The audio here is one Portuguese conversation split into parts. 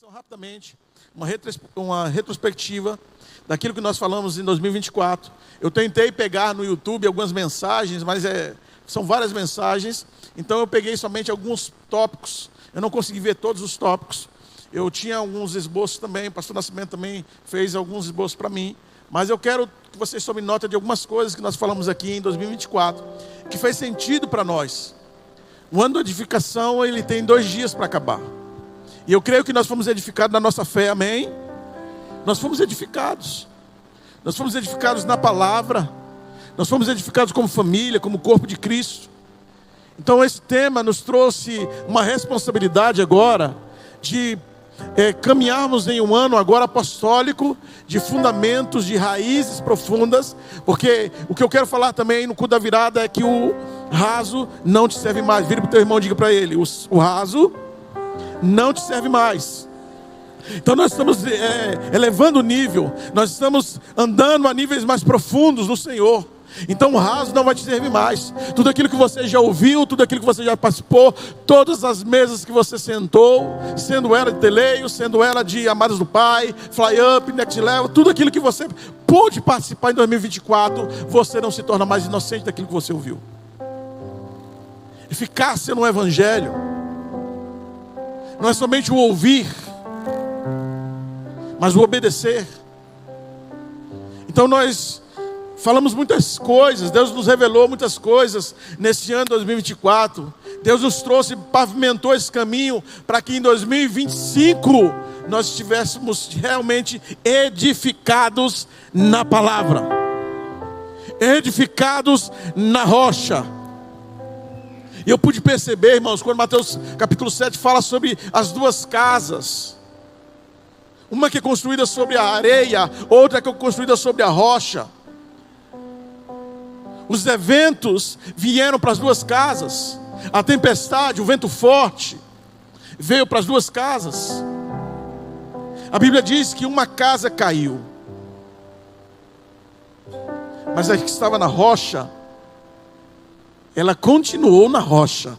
Rapidamente, uma retrospectiva daquilo que nós falamos em 2024. Eu tentei pegar no YouTube algumas mensagens, mas são várias mensagens, então eu peguei somente alguns tópicos. Eu não consegui ver todos os tópicos. Eu tinha alguns esboços também, o pastor Nascimento também fez alguns esboços para mim, mas eu quero que vocês tomem nota de algumas coisas que nós falamos aqui em 2024, que fez sentido para nós. O ano da edificação, ele tem 2 dias para acabar. E eu creio que nós fomos edificados na nossa fé, amém? Nós fomos edificados. Nós fomos edificados na palavra. Nós fomos edificados como família, como corpo de Cristo. Então esse tema nos trouxe uma responsabilidade agora de caminharmos em um ano agora apostólico, de fundamentos, de raízes profundas, porque o que eu quero falar também no culto da virada é que o raso não te serve mais. Vire para o teu irmão e diga para ele, o raso não te serve mais. Então nós estamos elevando o nível, nós estamos andando a níveis mais profundos no Senhor. Então o raso não vai te servir mais. Tudo aquilo que você já ouviu, tudo aquilo que você já participou, todas as mesas que você sentou, sendo ela de teleio, sendo ela de Amados do Pai, Fly Up, Next Level, tudo aquilo que você pôde participar em 2024, você não se torna mais inocente daquilo que você ouviu. Eficácia no Evangelho não é somente o ouvir, mas o obedecer. Então nós falamos muitas coisas, Deus nos revelou muitas coisas nesse ano de 2024. Deus nos trouxe, pavimentou esse caminho para que em 2025 nós estivéssemos realmente edificados na palavra, edificados na rocha. E eu pude perceber, irmãos, quando Mateus capítulo 7 fala sobre as 2 casas. Uma que é construída sobre a areia, outra que é construída sobre a rocha. Os eventos vieram para as 2 casas. A tempestade, o vento forte, veio para as 2 casas. A Bíblia diz que uma casa caiu, mas a que estava na rocha, ela continuou na rocha.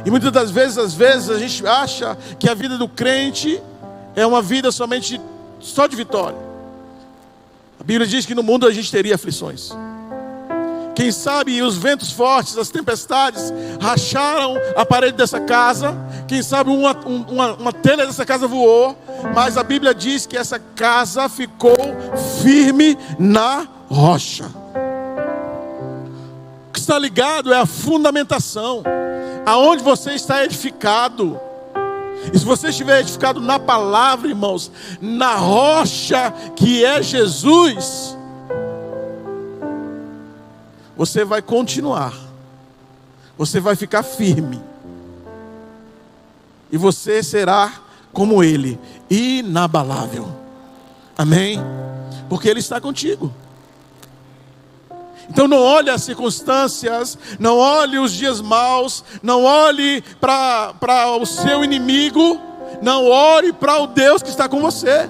E muitas das vezes, a gente acha que a vida do crente é uma vida somente só de vitória. A Bíblia diz que no mundo a gente teria aflições. Quem sabe os ventos fortes, as tempestades racharam a parede dessa casa. Quem sabe uma telha dessa casa voou. Mas a Bíblia diz que essa casa ficou firme na rocha. O que está ligado é a fundamentação. Aonde você está edificado. E se você estiver edificado na palavra, irmãos, na rocha que é Jesus, você vai continuar, você vai ficar firme, e você será como Ele, inabalável, amém? Porque Ele está contigo. Então não olhe as circunstâncias, não olhe os dias maus, não olhe para o seu inimigo, não olhe para o Deus que está com você.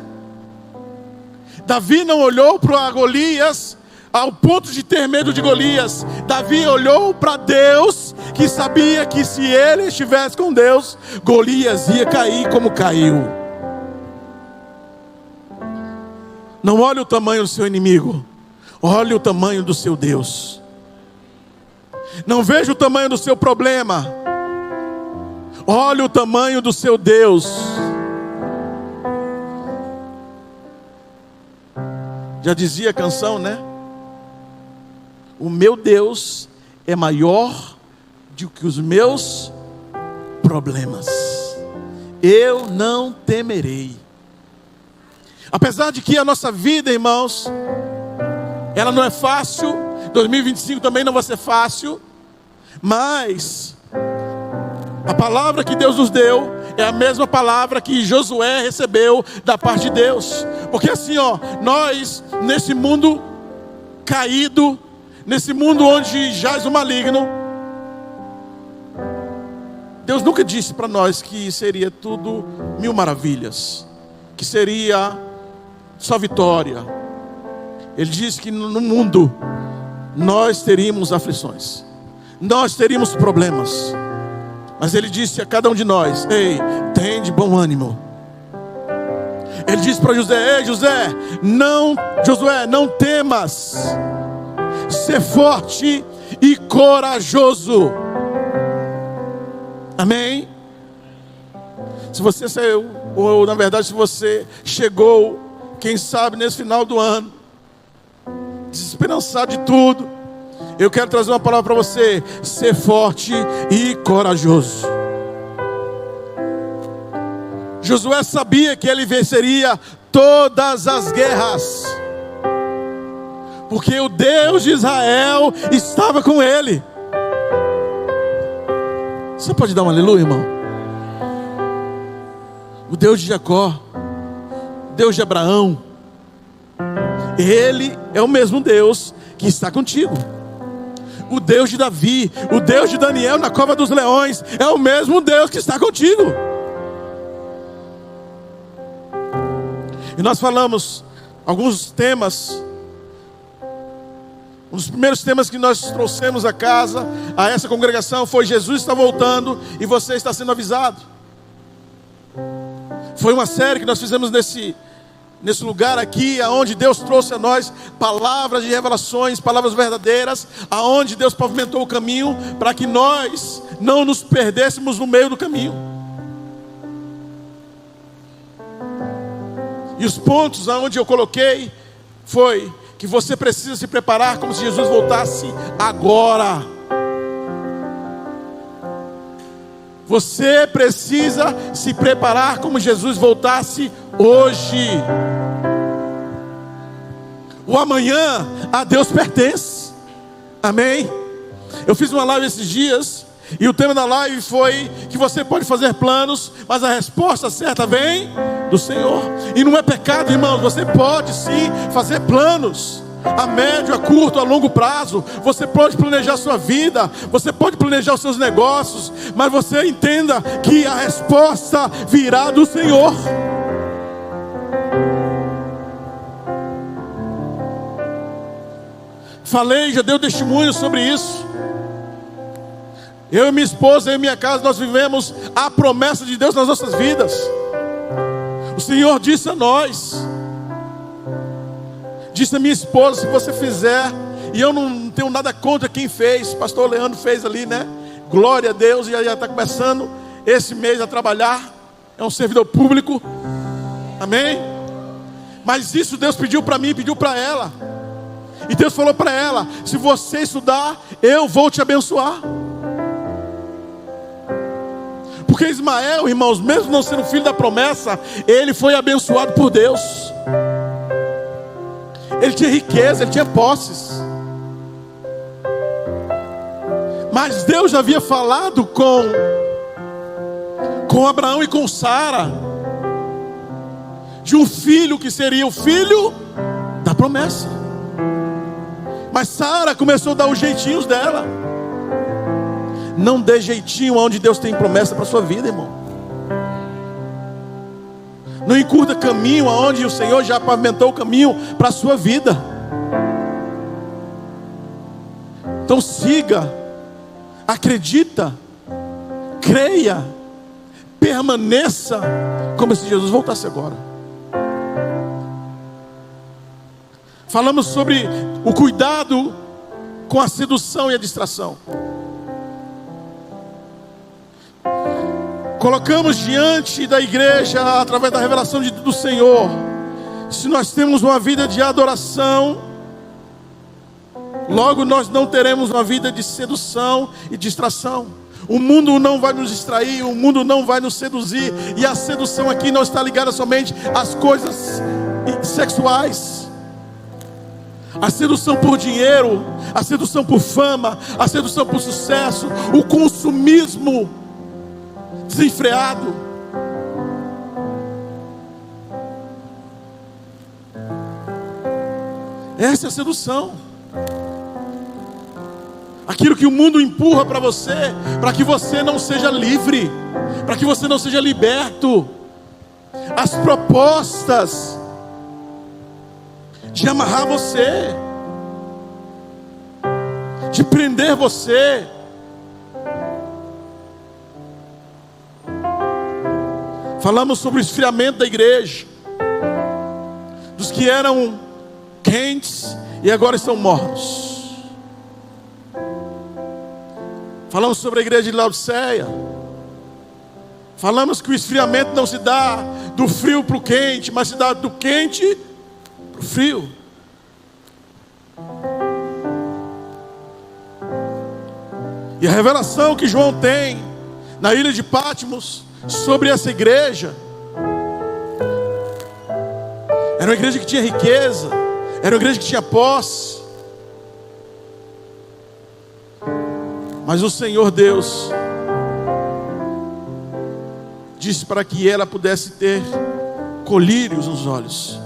Davi não olhou para Golias ao ponto de ter medo de Golias. Davi olhou para Deus, que sabia que se ele estivesse com Deus, Golias ia cair como caiu. Não olhe o tamanho do seu inimigo, olhe o tamanho do seu Deus. Não veja o tamanho do seu problema, olhe o tamanho do seu Deus. Já dizia a canção, né? O meu Deus é maior do que os meus problemas. Eu não temerei. Apesar de que a nossa vida, irmãos, ela não é fácil, 2025 também não vai ser fácil, mas a palavra que Deus nos deu é a mesma palavra que Josué recebeu da parte de Deus. Porque assim, nós nesse mundo caído, nesse mundo onde jaz o maligno, Deus nunca disse para nós que seria tudo 1000 maravilhas, que seria só vitória. Ele disse que no mundo nós teríamos aflições, nós teríamos problemas, Mas ele disse a cada um de nós: ei, tem de bom ânimo. Ele disse para José: ei Josué, não temas, ser forte e corajoso. Amém? Se você saiu, ou na verdade se você chegou, quem sabe nesse final do ano, desesperançado de tudo, eu quero trazer uma palavra para você: ser forte e corajoso. Josué sabia que ele venceria todas as guerras, porque o Deus de Israel estava com ele. Você pode dar um aleluia, irmão? O Deus de Jacó, o Deus de Abraão, Ele é o mesmo Deus que está contigo. O Deus de Davi, o Deus de Daniel na cova dos leões, é o mesmo Deus que está contigo. E nós falamos alguns temas. Um dos primeiros temas que nós trouxemos a casa, a essa congregação, foi: Jesus está voltando e você está sendo avisado. Foi uma série que nós fizemos nesse lugar aqui, aonde Deus trouxe a nós palavras de revelações, palavras verdadeiras, aonde Deus pavimentou o caminho para que nós não nos perdêssemos no meio do caminho. E os pontos aonde eu coloquei foi que você precisa se preparar como se Jesus voltasse agora. Você precisa se preparar como Jesus voltasse hoje. O amanhã a Deus pertence. Amém? Eu fiz uma live esses dias, e o tema da live foi que você pode fazer planos, mas a resposta certa vem do Senhor. E não é pecado, irmãos, você pode sim fazer planos a médio, a curto, a longo prazo. Você pode planejar a sua vida, você pode planejar os seus negócios, mas você entenda que a resposta virá do Senhor. Falei, já deu testemunho sobre isso. Eu e minha esposa, eu e minha casa, nós vivemos a promessa de Deus nas nossas vidas. O Senhor disse a nós, disse a minha esposa: se você fizer, e eu não tenho nada contra quem fez, pastor Leandro fez ali, né? Glória a Deus, e já está começando esse mês a trabalhar, é um servidor público, amém? Mas isso Deus pediu para mim, pediu para ela, e Deus falou para ela: se você estudar, eu vou te abençoar. Porque Ismael, irmãos, mesmo não sendo filho da promessa, ele foi abençoado por Deus. Ele tinha riqueza, ele tinha posses. Mas Deus já havia falado com Abraão e com Sara de um filho que seria o filho da promessa. Mas Sara começou a dar os jeitinhos dela. Não dê jeitinho onde Deus tem promessa para a sua vida, irmão. Não encurta caminho aonde o Senhor já pavimentou o caminho para a sua vida. Então siga, acredita, creia, permaneça como se Jesus voltasse agora. Falamos sobre o cuidado com a sedução e a distração. Colocamos diante da igreja, através da revelação do Senhor, se nós temos uma vida de adoração, logo nós não teremos uma vida de sedução e distração. O mundo não vai nos distrair, o mundo não vai nos seduzir. E a sedução aqui não está ligada somente às coisas sexuais. A sedução por dinheiro, a sedução por fama, a sedução por sucesso, o consumismo desenfreado. Essa é a sedução. Aquilo que o mundo empurra para você, para que você não seja livre, para que você não seja liberto. As propostas de amarrar você, de prender você. Falamos sobre o esfriamento da igreja, dos que eram quentes e agora estão mornos. Falamos sobre a igreja de Laodiceia. Falamos que o esfriamento não se dá do frio para o quente, mas se dá do quente para o frio. E a revelação que João tem na ilha de Patmos sobre essa igreja, era uma igreja que tinha riqueza, era uma igreja que tinha posse, mas o Senhor Deus disse para que ela pudesse ter colírios nos olhos.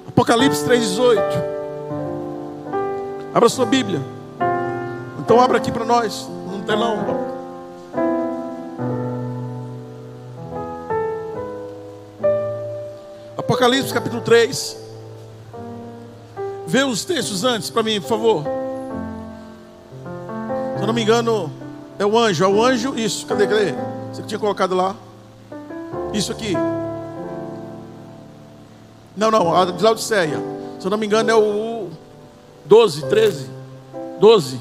Apocalipse 3,18. Abra sua Bíblia. Então abra aqui para nós, no telão. Apocalipse capítulo 3. Vê os textos antes para mim, por favor. Se eu não me engano, é o anjo, isso, cadê? Você que tinha colocado lá. Isso aqui. Não, a de Laodiceia. Se eu não me engano é o 12, 13, 12,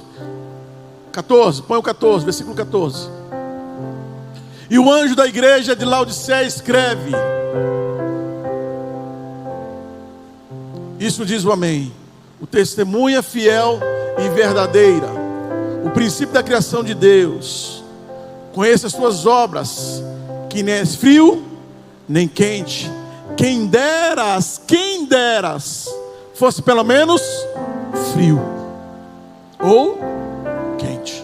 14, põe o 14, versículo 14. E o anjo da igreja de Laodiceia escreve: isso diz o amém, o testemunha fiel e verdadeira, o princípio da criação de Deus. Conheça as tuas obras, que nem és frio, nem quente. Quem deras, fosse pelo menos frio ou quente.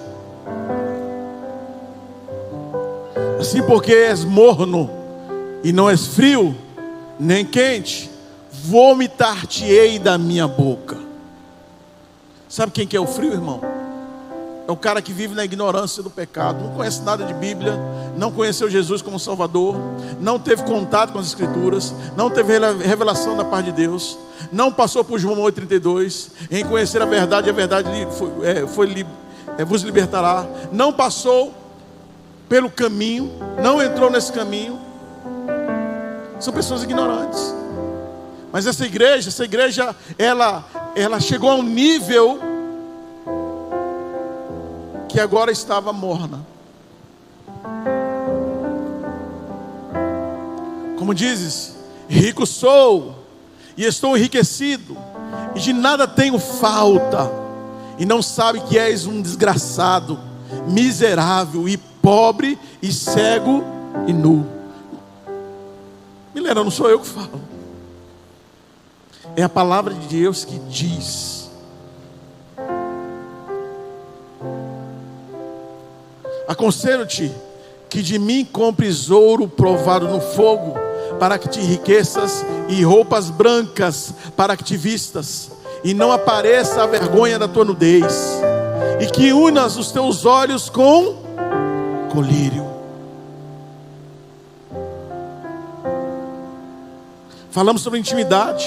Assim, porque és morno e não és frio, nem quente, vomitar-te-ei da minha boca. Sabe quem que é o frio, irmão? É o cara que vive na ignorância do pecado, não conhece nada de Bíblia, não conheceu Jesus como Salvador, não teve contato com as Escrituras, não teve revelação da parte de Deus, não passou por João 8,32, em conhecer a verdade vos libertará, não passou pelo caminho, não entrou nesse caminho. São pessoas ignorantes. Mas essa igreja, ela chegou a um nível que agora estava morna. Como dizes, rico sou e estou enriquecido, e de nada tenho falta, e não sabe que és um desgraçado, miserável e pobre e cego e nu. Milena, não sou eu que falo, é a palavra de Deus que diz. Aconselho-te que de mim compres ouro provado no fogo, para que te enriqueças, e roupas brancas para que te vistas, e não apareça a vergonha da tua nudez, e que unas os teus olhos com colírio. Falamos sobre intimidade,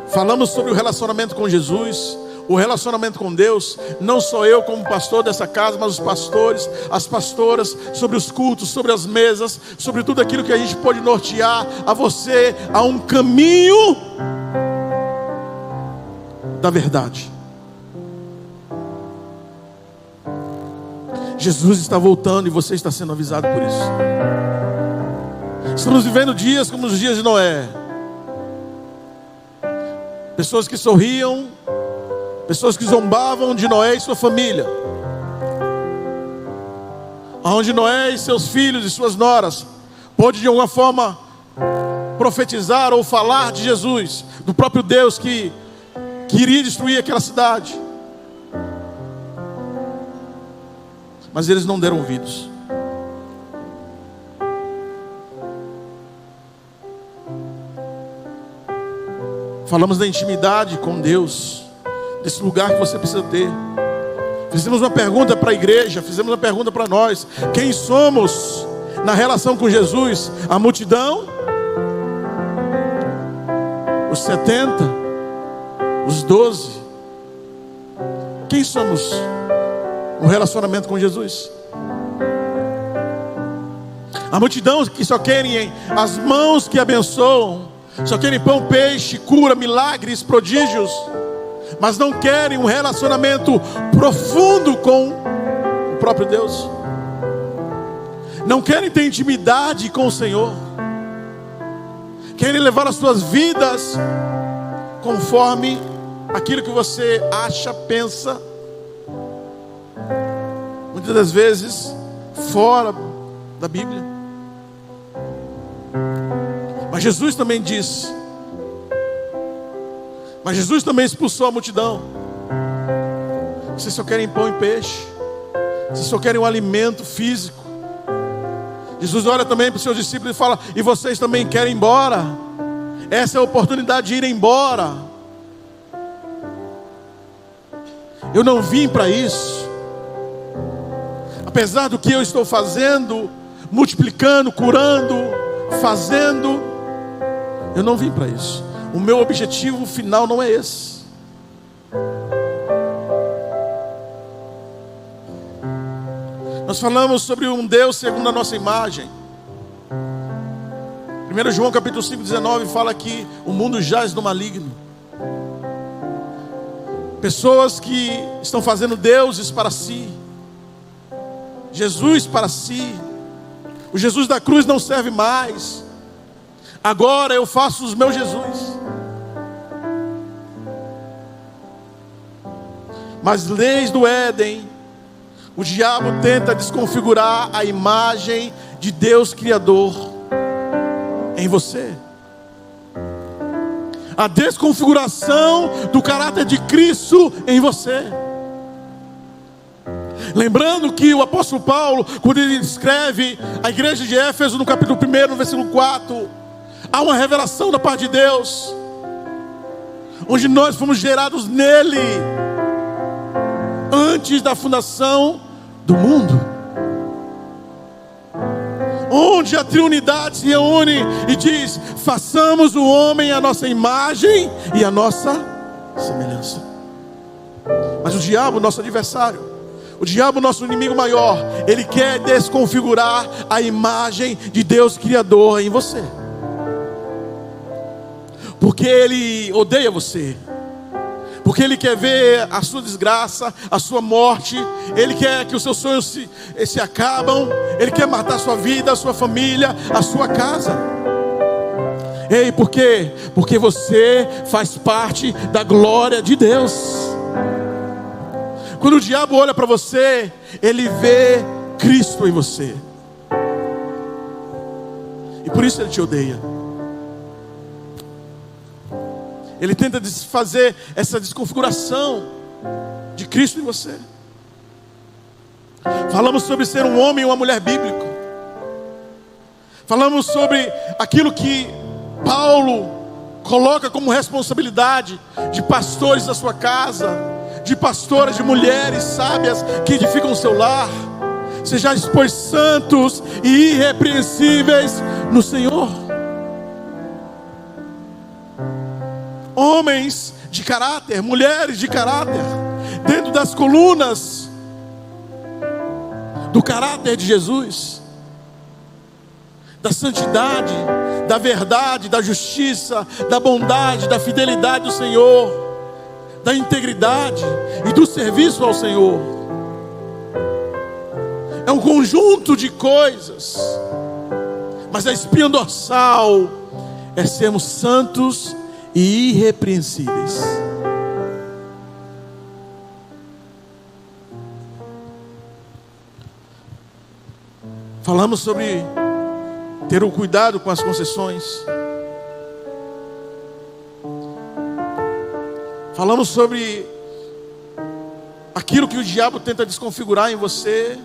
falamos sobre o relacionamento com Jesus, o relacionamento com Deus. Não só eu como pastor dessa casa, mas os pastores, as pastoras, sobre os cultos, sobre as mesas, sobre tudo aquilo que a gente pode nortear a você a um caminho da verdade. Jesus está voltando e você está sendo avisado por isso. Estamos vivendo dias como os dias de Noé. Pessoas que sorriam, pessoas que zombavam de Noé e sua família, onde Noé e seus filhos e suas noras pôde de alguma forma profetizar ou falar de Jesus, do próprio Deus que iria destruir aquela cidade, mas eles não deram ouvidos. Falamos da intimidade com Deus, desse lugar que você precisa ter. Fizemos uma pergunta para a igreja, fizemos uma pergunta para nós: quem somos na relação com Jesus? A multidão? Os 70? Os 12? Quem somos no relacionamento com Jesus? A multidão que só querem as mãos que abençoam, só querem pão, peixe, cura, milagres, prodígios, mas não querem um relacionamento profundo com o próprio Deus. Não querem ter intimidade com o Senhor. Querem levar as suas vidas conforme aquilo que você acha, pensa, muitas das vezes fora da Bíblia. Mas Jesus também disse, mas Jesus também expulsou a multidão. Vocês só querem pão e peixe, vocês só querem um alimento físico. Jesus olha também para os seus discípulos e fala: e vocês também querem ir embora? Essa é a oportunidade de ir embora. Eu não vim para isso. Apesar do que eu estou fazendo, multiplicando, curando, fazendo, eu não vim para isso. O meu objetivo final não é esse. Nós falamos sobre um Deus segundo a nossa imagem. 1 João capítulo 5:19 fala que o mundo jaz no maligno. Pessoas que estão fazendo deuses para si, Jesus para si. O Jesus da cruz não serve mais. Agora eu faço os meus Jesus. Mas desde o Éden, o diabo tenta desconfigurar a imagem de Deus Criador em você. A desconfiguração do caráter de Cristo em você. Lembrando que o apóstolo Paulo, quando ele escreve a igreja de Éfeso, no capítulo 1, no versículo 4, há uma revelação da parte de Deus, onde nós fomos gerados nele, antes da fundação do mundo, onde a Trindade se reúne e diz: façamos o homem à nossa imagem e à nossa semelhança. Mas o diabo, nosso adversário, o diabo, nosso inimigo maior, ele quer desconfigurar a imagem de Deus Criador em você, porque ele odeia você, porque ele quer ver a sua desgraça, a sua morte. Ele quer que os seus sonhos se acabam. Ele quer matar a sua vida, a sua família, a sua casa. Ei, por quê? Porque você faz parte da glória de Deus. Quando o diabo olha para você, ele vê Cristo em você, e por isso ele te odeia. Ele tenta desfazer essa desconfiguração de Cristo em você. Falamos sobre ser um homem e uma mulher bíblico. Falamos sobre aquilo que Paulo coloca como responsabilidade de pastores da sua casa, de pastoras, de mulheres sábias que edificam o seu lar. Sejais, pois, santos e irrepreensíveis no Senhor. Homens de caráter, mulheres de caráter, dentro das colunas do caráter de Jesus, da santidade, da verdade, da justiça, da bondade, da fidelidade do Senhor, da integridade e do serviço ao Senhor. É um conjunto de coisas, mas a espinha dorsal é sermos santos e irrepreensíveis. Falamos sobre ter o cuidado com as concessões. Falamos sobre aquilo que o diabo tenta desconfigurar em você,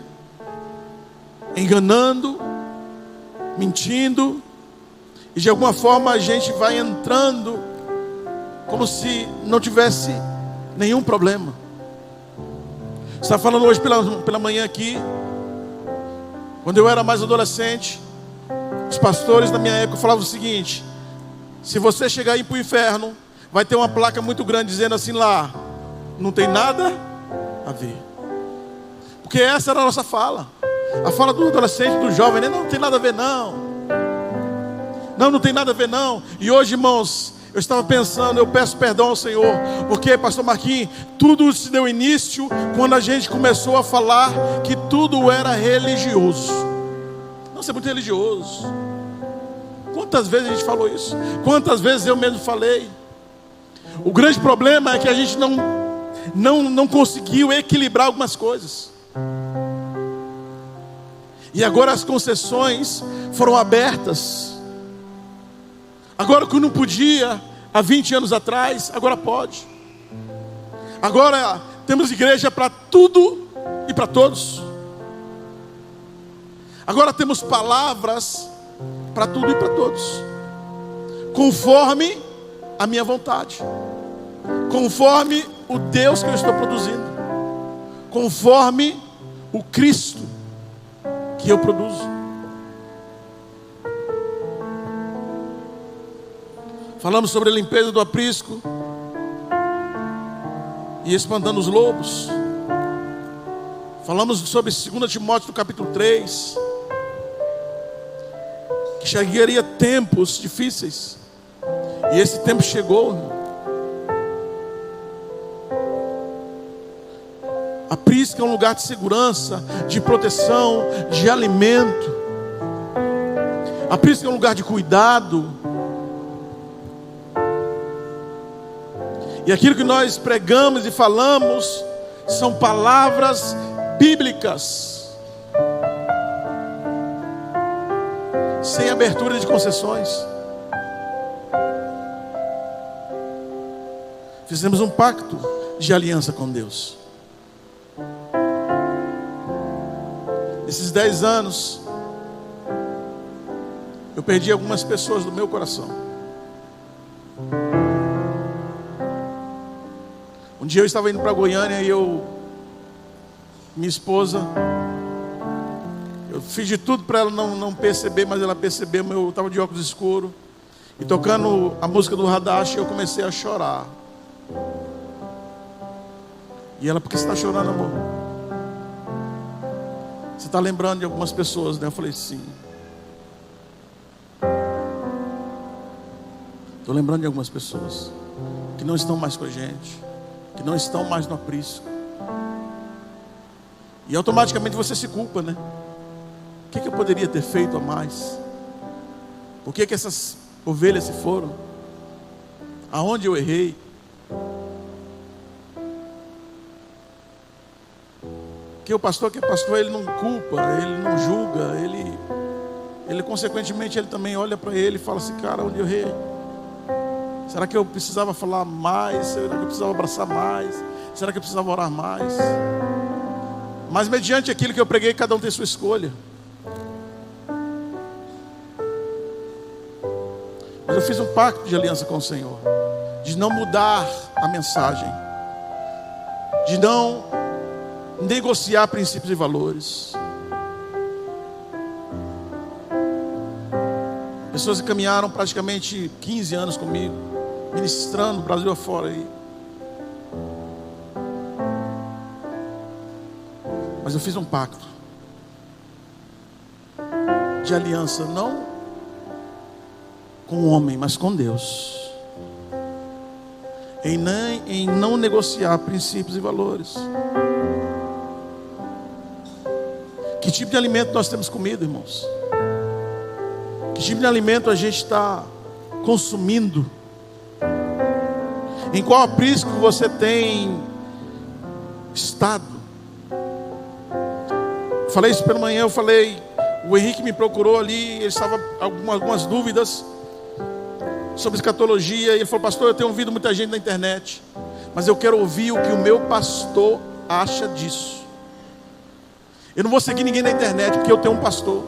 enganando, mentindo, e de alguma forma a gente vai entrando como se não tivesse nenhum problema. Você está falando hoje pela manhã aqui. Quando eu era mais adolescente, os pastores da minha época falavam o seguinte: se você chegar aí para o inferno, vai ter uma placa muito grande dizendo assim lá: não tem nada a ver. Porque essa era a nossa fala. A fala do adolescente, do jovem, né? Não tem nada a ver não. Não tem nada a ver não. E hoje, irmãos, eu estava pensando, eu peço perdão ao Senhor, porque, pastor Marquinhos, tudo se deu início quando a gente começou a falar que tudo era religioso. Não, você é muito religioso. Quantas vezes a gente falou isso? Quantas vezes eu mesmo falei? O grande problema é que a gente não conseguiu equilibrar algumas coisas. E agora as concessões foram abertas. Agora o que não podia há 20 anos atrás, agora pode. Agora temos igreja para tudo e para todos. Agora temos palavras para tudo e para todos, conforme a minha vontade, conforme o Deus que eu estou produzindo, conforme o Cristo que eu produzo. Falamos sobre a limpeza do aprisco e espantando os lobos. Falamos sobre 2 Timóteo no capítulo 3, que chegaria tempos difíceis, e esse tempo chegou, irmão. Aprisco é um lugar de segurança, de proteção, de alimento. Aprisco é um lugar de cuidado. E aquilo que nós pregamos e falamos são palavras bíblicas, sem abertura de concessões. Fizemos um pacto de aliança com Deus. Esses 10 anos, eu perdi algumas pessoas do meu coração. Um dia eu estava indo para Goiânia e minha esposa, eu fiz de tudo para ela não perceber, mas ela percebeu. Eu estava de óculos escuros e tocando a música do Hadash, eu comecei a chorar. E ela: por que você está chorando, amor? Você está lembrando de algumas pessoas, né? Eu falei: sim. Estou lembrando de algumas pessoas que não estão mais com a gente, que não estão mais no aprisco. E automaticamente você se culpa, né? O que eu poderia ter feito a mais? Por que essas ovelhas se foram? Aonde eu errei? Porque o pastor que é pastor, ele não culpa, ele não julga, ele consequentemente, ele também olha para ele e fala assim: cara, onde eu errei? Será que eu precisava falar mais? Será que eu precisava abraçar mais? Será que eu precisava orar mais? Mas mediante aquilo que eu preguei, cada um tem sua escolha. Mas eu fiz um pacto de aliança com o Senhor, de não mudar a mensagem, de não negociar princípios e valores. Pessoas que caminharam praticamente 15 anos comigo, ministrando o Brasil afora aí. Mas eu fiz um pacto de aliança, não com o homem, mas com Deus, em não negociar princípios e valores. Que tipo de alimento nós temos comido, irmãos? Que tipo de alimento a gente está consumindo? Em qual aprisco você tem estado? Falei isso pela manhã, o Henrique me procurou ali, ele estava com algumas dúvidas sobre escatologia, e ele falou: pastor, eu tenho ouvido muita gente na internet, mas eu quero ouvir o que o meu pastor acha disso. Eu não vou seguir ninguém na internet, porque eu tenho um pastor.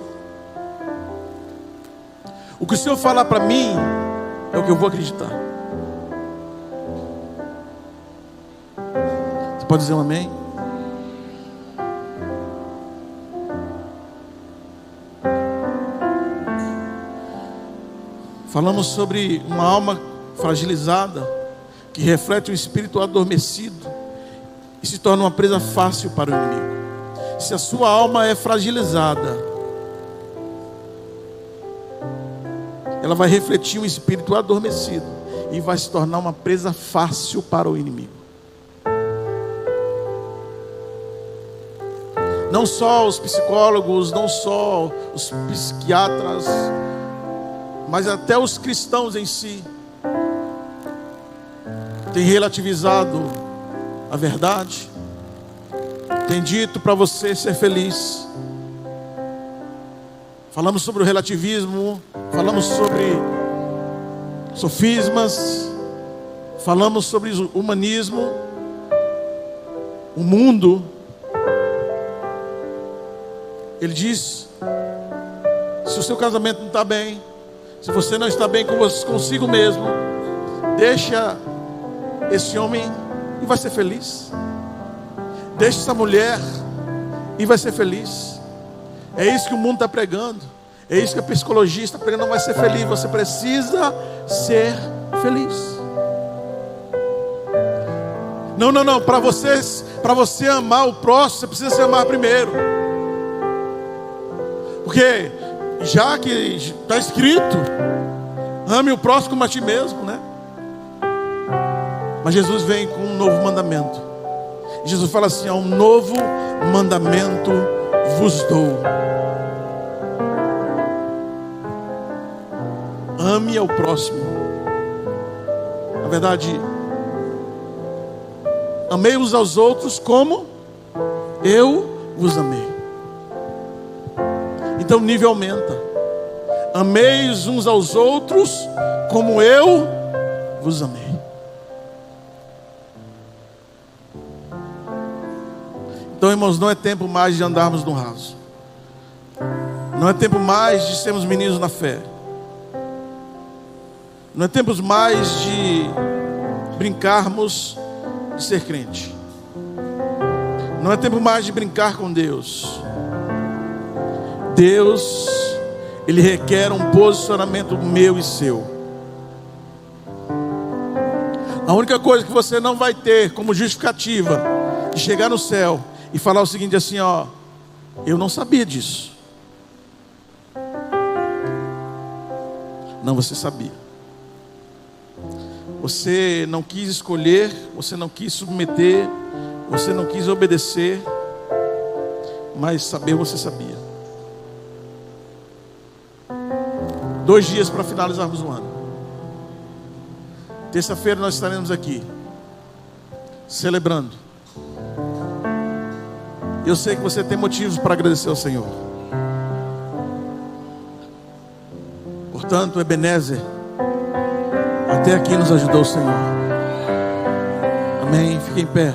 O que o Senhor falar para mim é o que eu vou acreditar. Você pode dizer um amém? Falamos sobre uma alma fragilizada, que reflete um espírito adormecido e se torna uma presa fácil para o inimigo. se a sua alma é fragilizada, ela vai refletir um espírito adormecido e vai se tornar uma presa fácil para o inimigo. Não só os psicólogos, não só os psiquiatras, mas até os cristãos em si têm relativizado a verdade, têm dito para você ser feliz. Falamos sobre o relativismo, falamos sobre sofismas, falamos sobre o humanismo. O mundo, ele diz: se o seu casamento não está bem, se você não está bem consigo mesmo, deixa esse homem e vai ser feliz. Deixa essa mulher e vai ser feliz. É isso que o mundo está pregando. É isso que a psicologia está pregando. Não vai ser feliz. Você precisa ser feliz. Não. Para você amar o próximo, você precisa se amar primeiro. Porque já que está escrito, ame o próximo como a ti mesmo, né? Mas Jesus vem com um novo mandamento. Jesus fala assim: um novo mandamento vos dou. Ame ao próximo. Na verdade, amei uns aos outros como eu vos amei. Então o nível aumenta. Ameis uns aos outros como eu vos amei. Então, irmãos, não é tempo mais de andarmos no raso. Não é tempo mais de sermos meninos na fé. Não é tempo mais de brincarmos de ser crente. Não é tempo mais de brincar com Deus. Deus, Ele requer um posicionamento meu e seu. A única coisa que você não vai ter como justificativa de chegar no céu e falar o seguinte assim: ó, eu não sabia disso. Não, você sabia. Você não quis escolher, você não quis submeter, você não quis obedecer, mas saber você sabia. 2 dias para finalizarmos o ano. Terça-feira nós estaremos aqui celebrando. Eu sei que você tem motivos para agradecer ao Senhor. Portanto, Ebenezer, até aqui nos ajudou o Senhor. Amém. Fique em pé.